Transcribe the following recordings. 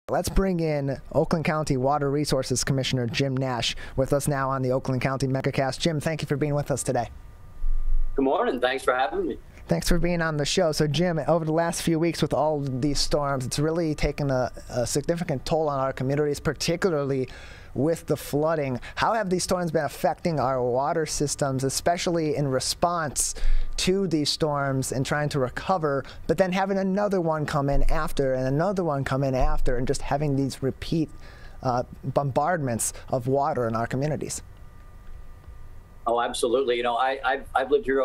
Let's bring in Oakland County Water Resources Commissioner Jim Nash with us now on the Oakland County MegaCast. Jim, thank you for being with us today. Good morning. Thanks for having me. Thanks for being on the show. So, Jim, over the last few weeks with all these storms, it's really taken a significant toll on our communities, particularly with the flooding. How have these storms been affecting our water systems, especially in response to these storms and trying to recover, but then having another one come in after and another one come in after, and just having these repeat bombardments of water in our communities? Oh, absolutely. You know, I've lived here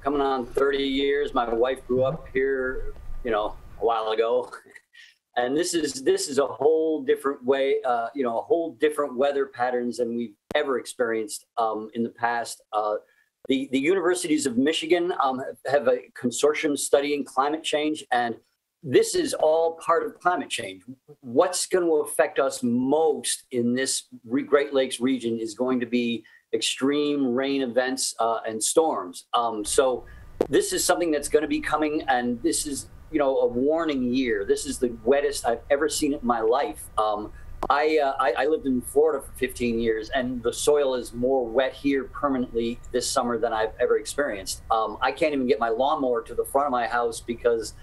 coming on 30 years. My wife grew up here, a while ago. And this is a whole different way, a whole different weather patterns than we've ever experienced in the past. The universities of Michigan have a consortium studying climate change, and this is all part of climate change. What's going to affect us most in this Great Lakes region is going to be extreme rain events and storms. So this is something that's going to be coming, and this is a warning year. This is the wettest I've ever seen it in my life. I lived in Florida for 15 years, and the soil is more wet here permanently this summer than I've ever experienced. I can't even get my lawnmower to the front of my house because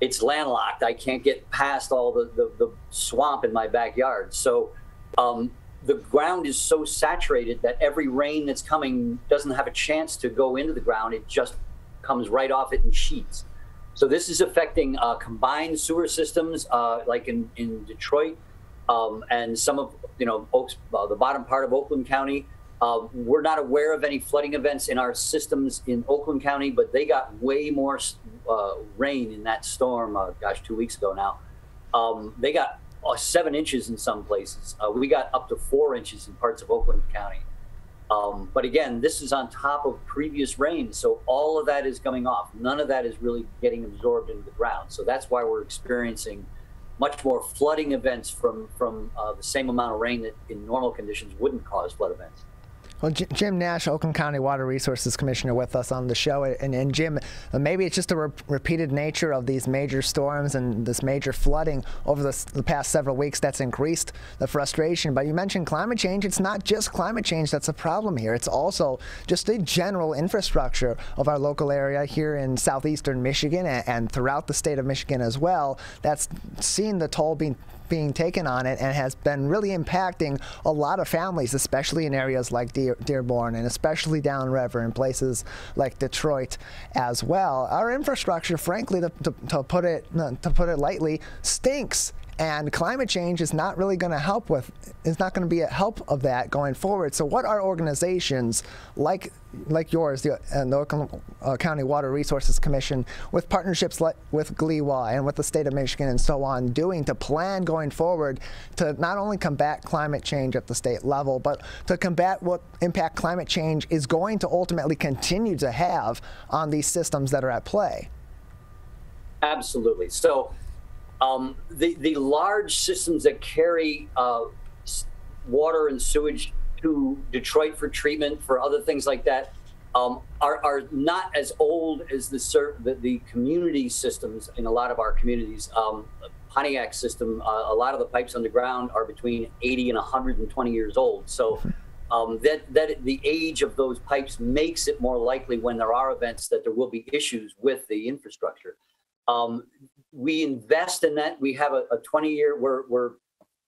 it's landlocked. I can't get past all the swamp in my backyard. So the ground is so saturated that every rain that's coming doesn't have a chance to go into the ground. It just comes right off it in sheets. So this is affecting combined sewer systems, like in Detroit, and some of the bottom part of Oakland County. We're not aware of any flooding events in our systems in Oakland County, but they got way more rain in that storm. 2 weeks ago now. They got 7 inches in some places. We got up to 4 inches in parts of Oakland County. But again, this is on top of previous rain, so all of that is coming off. None of that is really getting absorbed into the ground. So that's why we're experiencing much more flooding events from the same amount of rain that in normal conditions wouldn't cause flood events. Well, Jim Nash, Oakland County Water Resources Commissioner, with us on the show. And Jim, maybe it's just a repeated nature of these major storms and this major flooding over the past several weeks that's increased the frustration. But you mentioned climate change. It's not just climate change that's a problem here. It's also just the general infrastructure of our local area here in southeastern Michigan and throughout the state of Michigan as well. That's seen the toll being taken on it and has been really impacting a lot of families, especially in areas like Dearborn and especially downriver in places like Detroit as well. Our infrastructure, frankly, to put it lightly, stinks. And climate change is not really going to help is not going to be a help of that going forward. So what are organizations like yours, the Oakland County Water Resources Commission, with partnerships with GLEWA and with the state of Michigan and so on, doing to plan going forward to not only combat climate change at the state level, but to combat what impact climate change is going to ultimately continue to have on these systems that are at play? Absolutely. So the large systems that carry water and sewage to Detroit for treatment, for other things like that, are not as old as the community systems in a lot of our communities. Pontiac system, a lot of the pipes underground are between 80 and 120 years old. So that the age of those pipes makes it more likely when there are events that there will be issues with the infrastructure. We invest in that. We have a 20-year, we're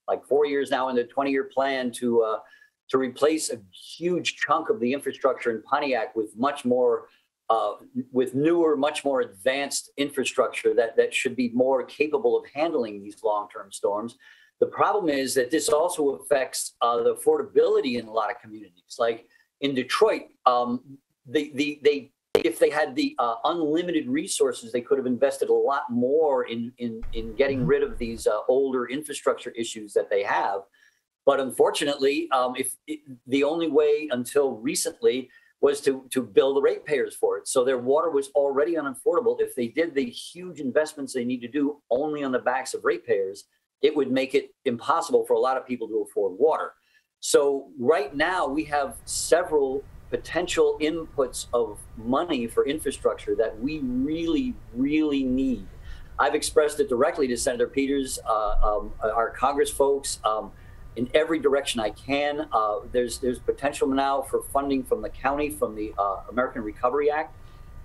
like 4 years now in the 20-year plan to replace a huge chunk of the infrastructure in Pontiac with much more, with newer, much more advanced infrastructure that should be more capable of handling these long-term storms. The problem is that this also affects the affordability in a lot of communities. Like in Detroit, if they had the unlimited resources, they could have invested a lot more in getting rid of these older infrastructure issues that they have. But unfortunately, the only way until recently was to bill the ratepayers for it. So their water was already unaffordable. If they did the huge investments they need to do only on the backs of ratepayers, it would make it impossible for a lot of people to afford water. So right now we have several potential inputs of money for infrastructure that we really, really need. I've expressed it directly to Senator Peters, our Congress folks, in every direction I can. There's potential now for funding from the county, from the American Recovery Act,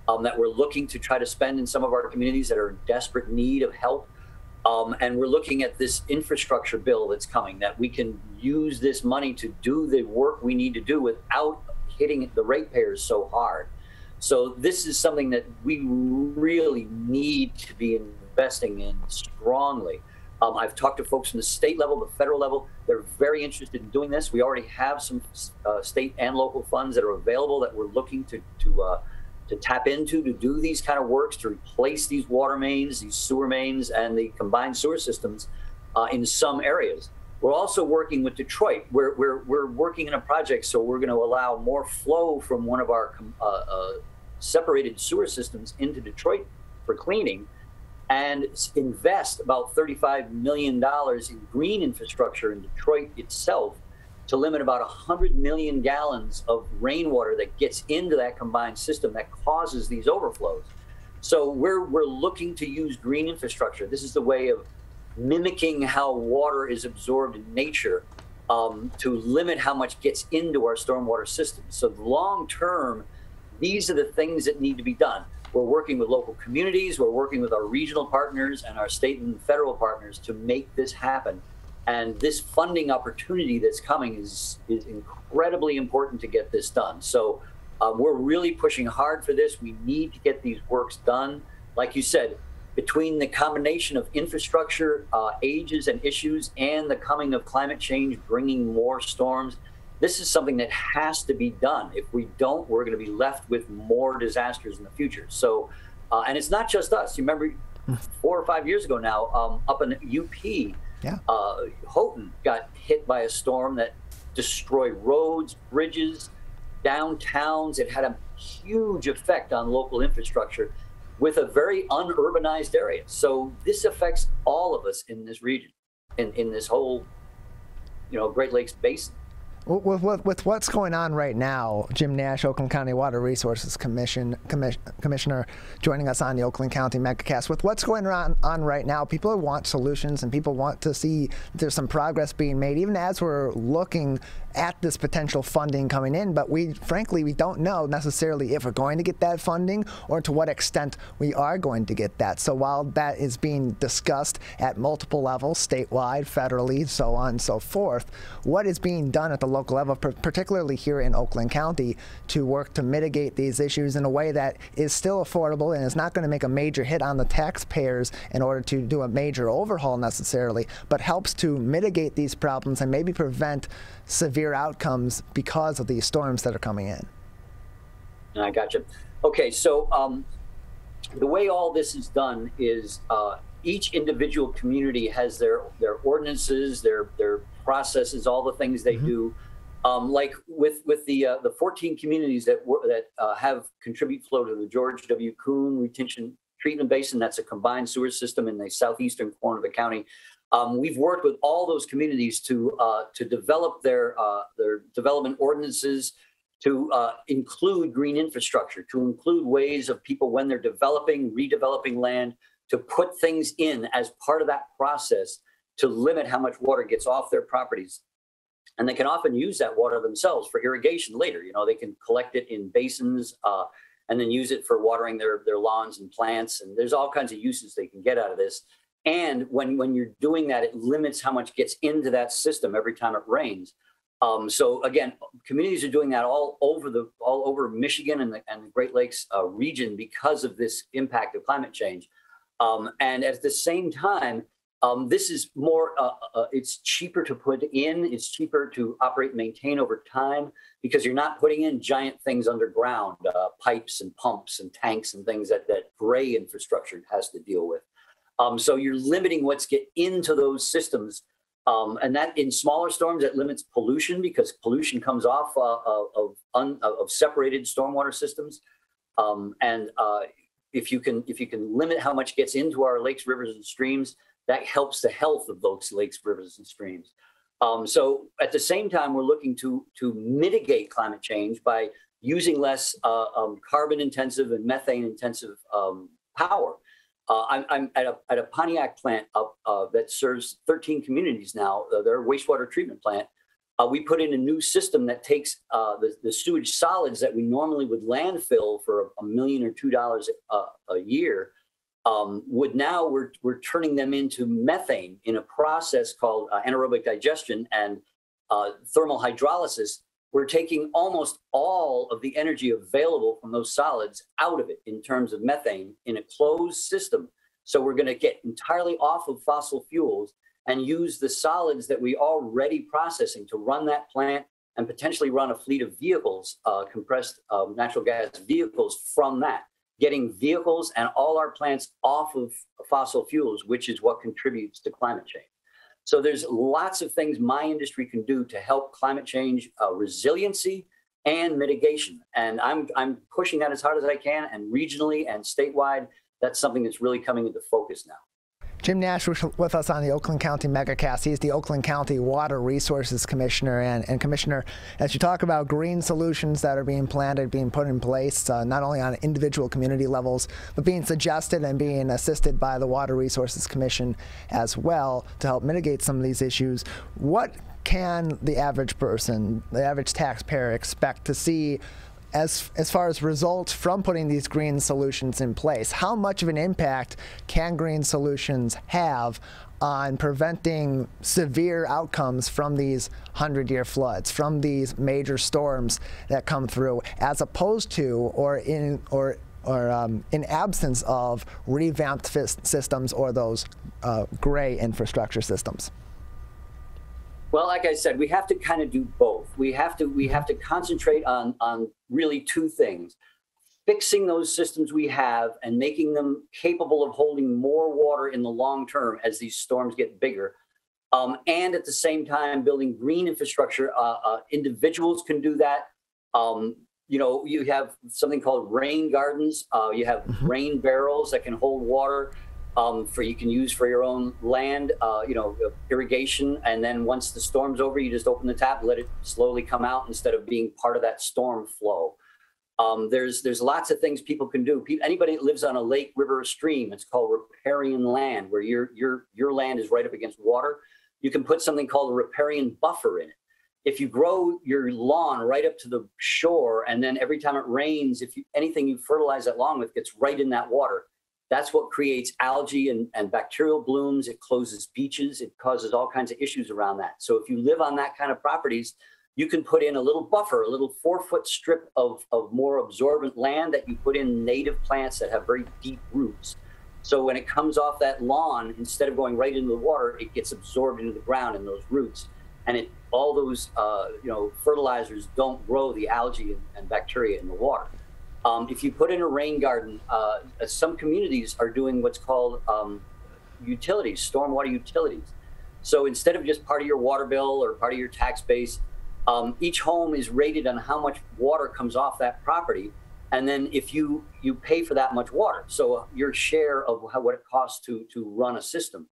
that we're looking to try to spend in some of our communities that are in desperate need of help. And we're looking at this infrastructure bill that's coming, that we can use this money to do the work we need to do without hitting the ratepayers so hard. So this is something that we really need to be investing in strongly. I've talked to folks from the state level, the federal level. They're very interested in doing this. We already have some state and local funds that are available that we're looking to tap into to do these kind of works, to replace these water mains, these sewer mains, and the combined sewer systems in some areas. We're also working with Detroit. We're working in a project, so we're going to allow more flow from one of our separated sewer systems into Detroit for cleaning, and invest about $35 million in green infrastructure in Detroit itself to limit about 100 million gallons of rainwater that gets into that combined system that causes these overflows. So we're looking to use green infrastructure. This is the way of mimicking how water is absorbed in nature, to limit how much gets into our stormwater system. So long term, these are the things that need to be done. We're working with local communities, we're working with our regional partners and our state and federal partners to make this happen. And this funding opportunity that's coming is incredibly important to get this done. So we're really pushing hard for this. We need to get these works done. Like you said, between the combination of infrastructure, ages and issues, and the coming of climate change, bringing more storms, this is something that has to be done. If we don't, we're going to be left with more disasters in the future. So, and it's not just us. You remember 4 or 5 years ago now, up in UP, yeah. Houghton got hit by a storm that destroyed roads, bridges, downtowns. It had a huge effect on local infrastructure with a very unurbanized area. So this affects all of us in this region, in this whole, Great Lakes Basin. With what's going on right now, Jim Nash, Oakland County Water Resources Commissioner, joining us on the Oakland County MegaCast. With what's going on right now, people want solutions and people want to see there's some progress being made, even as we're looking at this potential funding coming in. But frankly, we don't know necessarily if we're going to get that funding or to what extent we are going to get that. So while that is being discussed at multiple levels, statewide, federally, so on and so forth, what is being done at the local level, particularly here in Oakland County, to work to mitigate these issues in a way that is still affordable and is not going to make a major hit on the taxpayers in order to do a major overhaul necessarily, but helps to mitigate these problems and maybe prevent severe outcomes because of these storms that are coming in? I gotcha. Okay, so the way all this is done is each individual community has their ordinances, their processes, all the things they do. Like with the 14 communities that have contribute flow to the George W. Kuhn Retention Treatment Basin, that's a combined sewer system in the southeastern corner of the county. We've worked with all those communities to develop their development ordinances, to include green infrastructure, to include ways of people when they're redeveloping land, to put things in as part of that process to limit how much water gets off their properties. And they can often use that water themselves for irrigation later. They can collect it in basins and then use it for watering their lawns and plants. And there's all kinds of uses they can get out of this. And when you're doing that, it limits how much gets into that system every time it rains. So again, communities are doing that all over Michigan and the Great Lakes region because of this impact of climate change. And at the same time, this is more, it's cheaper to put in, it's cheaper to operate and maintain over time because you're not putting in giant things underground, pipes and pumps and tanks and things that gray infrastructure has to deal with. So you're limiting what's get into those systems. And that in smaller storms, that limits pollution because pollution comes off of separated stormwater systems. If you can limit how much gets into our lakes, rivers, and streams, that helps the health of those lakes, rivers, and streams. So at the same time, we're looking to mitigate climate change by using less carbon intensive and methane intensive power. I'm at a Pontiac plant up that serves 13 communities now. Their wastewater treatment plant. We put in a new system that takes the sewage solids that we normally would landfill for $1 million or $2 a year. We're turning them into methane in a process called anaerobic digestion and thermal hydrolysis. We're taking almost all of the energy available from those solids out of it in terms of methane in a closed system. So we're going to get entirely off of fossil fuels and use the solids that we already processing to run that plant and potentially run a fleet of vehicles, compressed natural gas vehicles from that, getting vehicles and all our plants off of fossil fuels, which is what contributes to climate change. So there's lots of things my industry can do to help climate change resiliency and mitigation. And I'm pushing that as hard as I can, and regionally and statewide, that's something that's really coming into focus now. Jim Nash was with us on the Oakland County Megacast. He's the Oakland County Water Resources Commissioner. And Commissioner, as you talk about green solutions that are being planted, being put in place, not only on individual community levels, but being suggested and being assisted by the Water Resources Commission as well to help mitigate some of these issues, what can the average person, the average taxpayer, expect to see as far as results from putting these green solutions in place? How much of an impact can green solutions have on preventing severe outcomes from these 100-year floods, from these major storms that come through, as opposed to in absence of revamped systems or those gray infrastructure systems? Well, like I said, we have to kind of do both. We have to concentrate on really two things: fixing those systems we have and making them capable of holding more water in the long term as these storms get bigger. And at the same time, building green infrastructure. Individuals can do that. You have something called rain gardens. You have rain barrels that can hold water. You can use for your own land, irrigation. And then once the storm's over, you just open the tap, let it slowly come out instead of being part of that storm flow. There's lots of things people can do. Anybody that lives on a lake, river, or stream, it's called riparian land, where your land is right up against water. You can put something called a riparian buffer in it. If you grow your lawn right up to the shore, and then every time it rains, anything you fertilize that lawn with gets right in that water, that's what creates algae and bacterial blooms. It closes beaches. It causes all kinds of issues around that. So if you live on that kind of properties, you can put in a little buffer, a little 4-foot strip of more absorbent land that you put in native plants that have very deep roots. So when it comes off that lawn, instead of going right into the water, it gets absorbed into the ground in those roots. And all those fertilizers don't grow the algae and bacteria in the water. If you put in a rain garden, some communities are doing what's called utilities, stormwater utilities. So instead of just part of your water bill or part of your tax base, each home is rated on how much water comes off that property. And then if you pay for that much water, so your share of what it costs to run a system.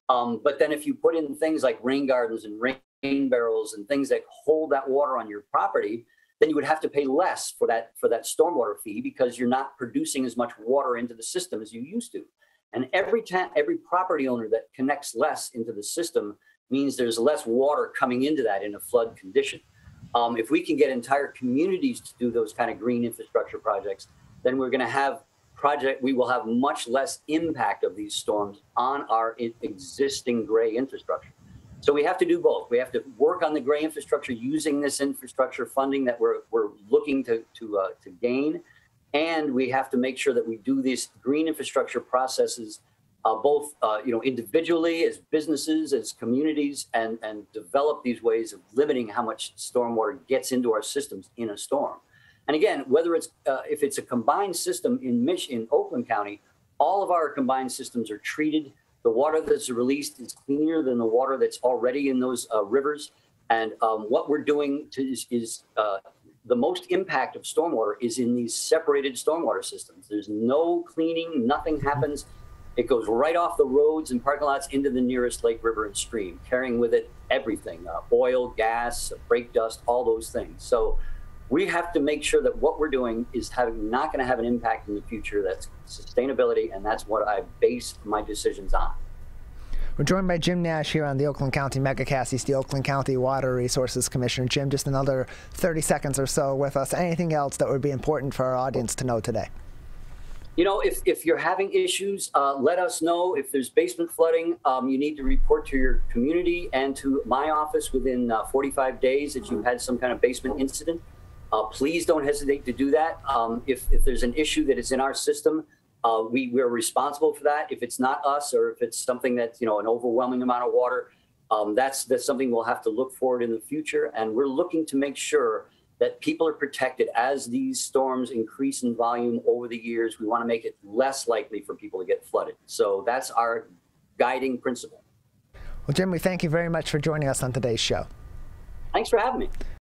But then if you put in things like rain gardens and rain barrels and things that hold that water on your property, then you would have to pay less for that stormwater fee, because you're not producing as much water into the system as you used to. And every property owner that connects less into the system means there's less water coming into that in a flood condition. If we can get entire communities to do those kind of green infrastructure projects, then we will have much less impact of these storms on our existing gray infrastructure. So we have to do both. We have to work on the gray infrastructure using this infrastructure funding that we're looking to gain, and we have to make sure that we do these green infrastructure processes both individually, as businesses, as communities, and develop these ways of limiting how much stormwater gets into our systems in a storm. And again, whether it's if it's a combined system in Oakland County, all of our combined systems are treated. The water that's released is cleaner than the water that's already in those rivers. And what we're doing is the most impact of stormwater is in these separated stormwater systems. There's no cleaning, nothing happens. It goes right off the roads and parking lots into the nearest lake, river, and stream, carrying with it everything, oil, gas, brake dust, all those things. So we have to make sure that what we're doing is not going to have an impact in the future. That's sustainability, and that's what I base my decisions on. We're joined by Jim Nash here on the Oakland County Megacast. He's the Oakland County Water Resources Commissioner. Jim, just another 30 seconds or so with us. Anything else that would be important for our audience to know today? You know, if you're having issues, let us know. If there's basement flooding, you need to report to your community and to my office within 45 days that you've had some kind of basement incident. Please don't hesitate to do that. If there's an issue that is in our system, we're responsible for that. If it's not us, or if it's something that's, you know, an overwhelming amount of water, that's something we'll have to look forward in the future. And we're looking to make sure that people are protected as these storms increase in volume over the years. We want to make it less likely for people to get flooded. So that's our guiding principle. Well, Jim, we thank you very much for joining us on today's show. Thanks for having me.